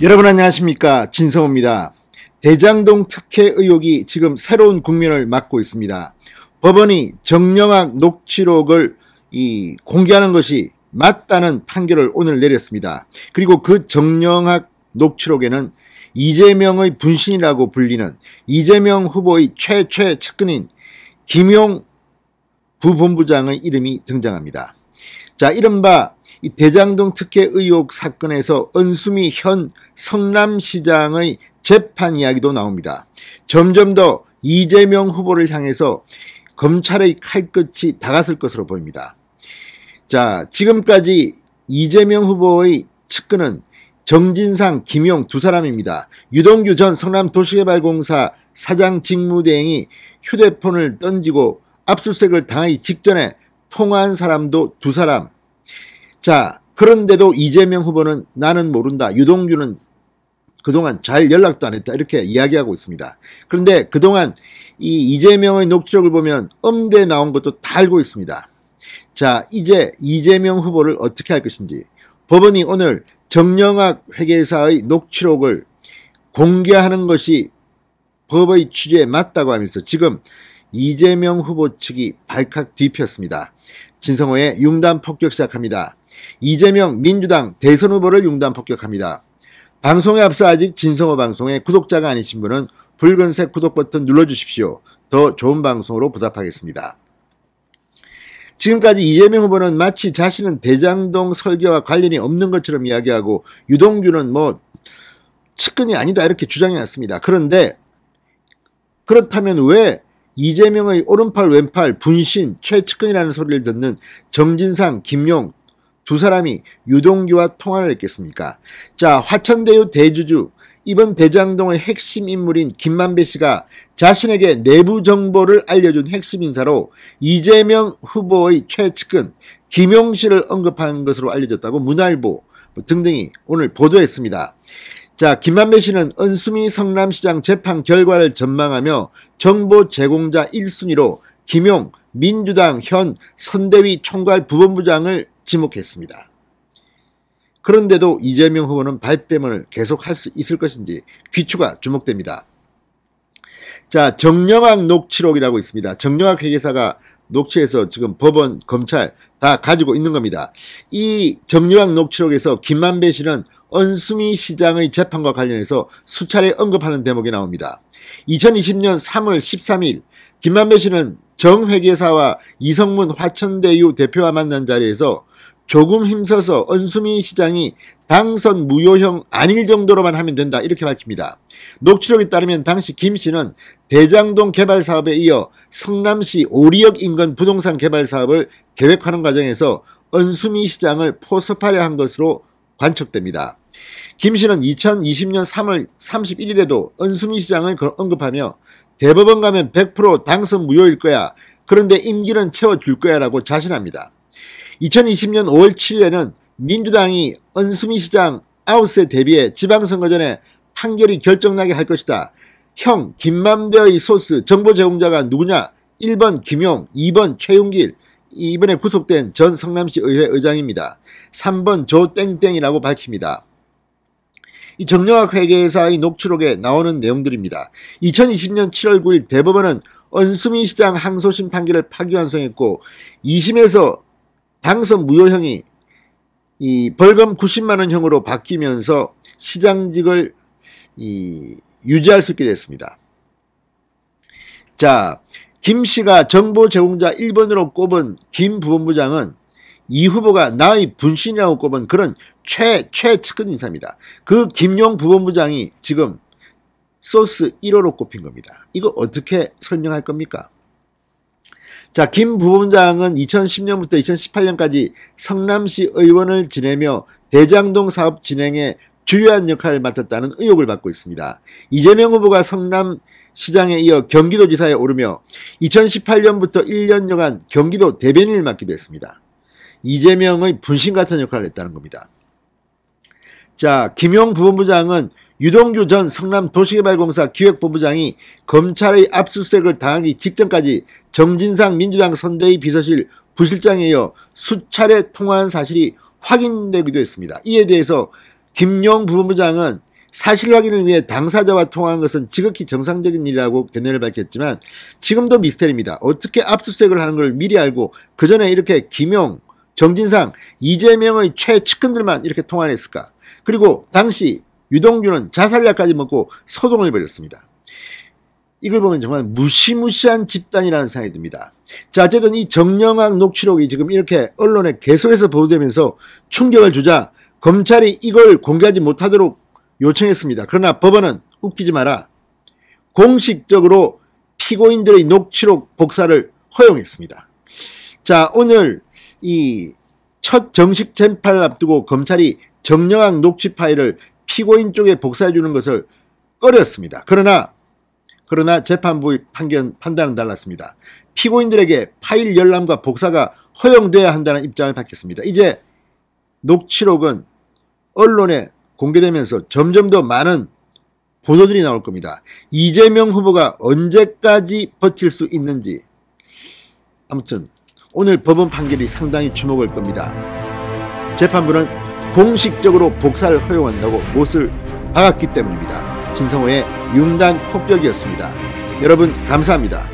여러분 안녕하십니까, 진성호입니다. 대장동 특혜 의혹이 지금 새로운 국면을 맞고 있습니다. 법원이 정영학 녹취록을 공개하는 것이 맞다는 판결을 오늘 내렸습니다. 그리고 그 정영학 녹취록에는 이재명의 분신이라고 불리는 이재명 후보의 최측근인 김용 부본부장의 이름이 등장합니다. 자, 이른바 이 대장동 특혜 의혹 사건에서 은수미 현 성남시장의 재판 이야기도 나옵니다. 점점 더 이재명 후보를 향해서 검찰의 칼끝이 다가설 것으로 보입니다. 자, 지금까지 이재명 후보의 측근은 정진상, 김용 두 사람입니다. 유동규 전 성남도시개발공사 사장 직무대행이 휴대폰을 던지고 압수수색을 당하기 직전에 통화한 사람도 두 사람. 자, 그런데도 이재명 후보는 나는 모른다, 유동규는 그동안 잘 연락도 안 했다, 이렇게 이야기하고 있습니다. 그런데 그동안 이 이재명의 녹취록을 보면 음대 나온 것도 다 알고 있습니다. 자, 이제 이재명 후보를 어떻게 할 것인지 법원이 오늘 정영학 회계사의 녹취록을 공개하는 것이 법의 취지에 맞다고 하면서 지금 이재명 후보 측이 발칵 뒤폈습니다. 진성호의 융단 폭격 시작합니다. 이재명 민주당 대선 후보를 융단 폭격합니다. 방송에 앞서 아직 진성호 방송의 구독자가 아니신 분은 붉은색 구독 버튼 눌러주십시오. 더 좋은 방송으로 보답하겠습니다. 지금까지 이재명 후보는 마치 자신은 대장동 설계와 관련이 없는 것처럼 이야기하고 유동규는 뭐 측근이 아니다 이렇게 주장해왔습니다. 그런데 그렇다면 왜 이재명의 오른팔 왼팔 분신 최측근이라는 소리를 듣는 정진상, 김용 두 사람이 유동규와 통화를 했겠습니까? 자, 화천대유 대주주 이번 대장동의 핵심 인물인 김만배 씨가 자신에게 내부 정보를 알려준 핵심 인사로 이재명 후보의 최측근 김용 씨를 언급한 것으로 알려졌다고 문화일보 등등이 오늘 보도했습니다. 자, 김만배 씨는 은수미 성남시장 재판 결과를 전망하며 정보 제공자 1순위로 김용 민주당 현 선대위 총괄 부본부장을 지목했습니다. 그런데도 이재명 후보는 발뺌을 계속할 수 있을 것인지 귀추가 주목됩니다. 자, 정영학 녹취록이라고 있습니다. 정영학 회계사가 녹취해서 지금 법원, 검찰 다 가지고 있는 겁니다. 이 정영학 녹취록에서 김만배 씨는 은수미 시장의 재판과 관련해서 수차례 언급하는 대목이 나옵니다. 2020년 3월 13일 김만배 씨는 정 회계사와 이성문 화천대유 대표와 만난 자리에서 조금 힘써서 은수미 시장이 당선 무효형 아닐 정도로만 하면 된다 이렇게 밝힙니다. 녹취록에 따르면 당시 김 씨는 대장동 개발 사업에 이어 성남시 오리역 인근 부동산 개발 사업을 계획하는 과정에서 은수미 시장을 포섭하려 한 것으로 관측됩니다. 김 씨는 2020년 3월 31일에도 은수미 시장을 언급하며 대법원 가면 100% 당선 무효일 거야. 그런데 임기는 채워줄 거야 라고 자신합니다. 2020년 5월 7일에는 민주당이 은수미 시장 아웃에 대비해 지방선거 전에 판결이 결정나게 할 것이다. 형 김만배의 소스 정보 제공자가 누구냐? 1번 김용, 2번 최윤길, 이번에 구속된 전 성남시 의회 의장입니다. 3번 조땡땡이라고 밝힙니다. 이 정영학 회계사의 녹취록에 나오는 내용들입니다. 2020년 7월 9일 대법원은 은수미 시장 항소심 판결을 파기환송했고 2심에서 당선 무효형이 벌금 90만원형으로 바뀌면서 시장직을 유지할 수 있게 됐습니다. 자, 김 씨가 정보 제공자 1번으로 꼽은 김 부본부장은 이 후보가 나의 분신이라고 꼽은 그런 최측근 인사입니다. 그 김용 부본부장이 지금 소스 1호로 꼽힌 겁니다. 이거 어떻게 설명할 겁니까? 자, 김 부본부장은 2010년부터 2018년까지 성남시 의원을 지내며 대장동 사업 진행에 주요한 역할을 맡았다는 의혹을 받고 있습니다. 이재명 후보가 성남시장에 이어 경기도지사에 오르며 2018년부터 1년여간 경기도 대변인을 맡기도 했습니다. 이재명의 분신 같은 역할을 했다는 겁니다. 자, 김용 부본부장은 유동규 전 성남도시개발공사 기획본부장이 검찰의 압수수색을 당하기 직전까지 정진상 민주당 선대위 비서실 부실장에 이어 수차례 통화한 사실이 확인되기도 했습니다. 이에 대해서 김용 부본부장은 사실 확인을 위해 당사자와 통화한 것은 지극히 정상적인 일이라고 견해를 밝혔지만 지금도 미스터리입니다. 어떻게 압수수색을 하는 걸 미리 알고 그 전에 이렇게 김용, 정진상, 이재명의 최측근들만 이렇게 통화를 했을까? 그리고 당시 유동규는 자살약까지 먹고 소동을 벌였습니다. 이걸 보면 정말 무시무시한 집단이라는 생각이 듭니다. 자, 어쨌든 이 정영학 녹취록이 지금 이렇게 언론에 계속해서 보도되면서 충격을 주자 검찰이 이걸 공개하지 못하도록 요청했습니다. 그러나 법원은 웃기지 마라. 공식적으로 피고인들의 녹취록 복사를 허용했습니다. 자, 오늘 이 첫 정식 재판을 앞두고 검찰이 정영학 녹취 파일을 피고인 쪽에 복사해 주는 것을 꺼렸습니다. 그러나 재판부의 판단은 달랐습니다. 피고인들에게 파일 열람과 복사가 허용돼야 한다는 입장을 밝혔습니다. 이제 녹취록은 언론에 공개되면서 점점 더 많은 보도들이 나올 겁니다. 이재명 후보가 언제까지 버틸 수 있는지. 아무튼 오늘 법원 판결이 상당히 주목할 겁니다. 재판부는 공식적으로 복사를 허용한다고 못을 박았기 때문입니다. 진성호의 융단 폭격이었습니다. 여러분 감사합니다.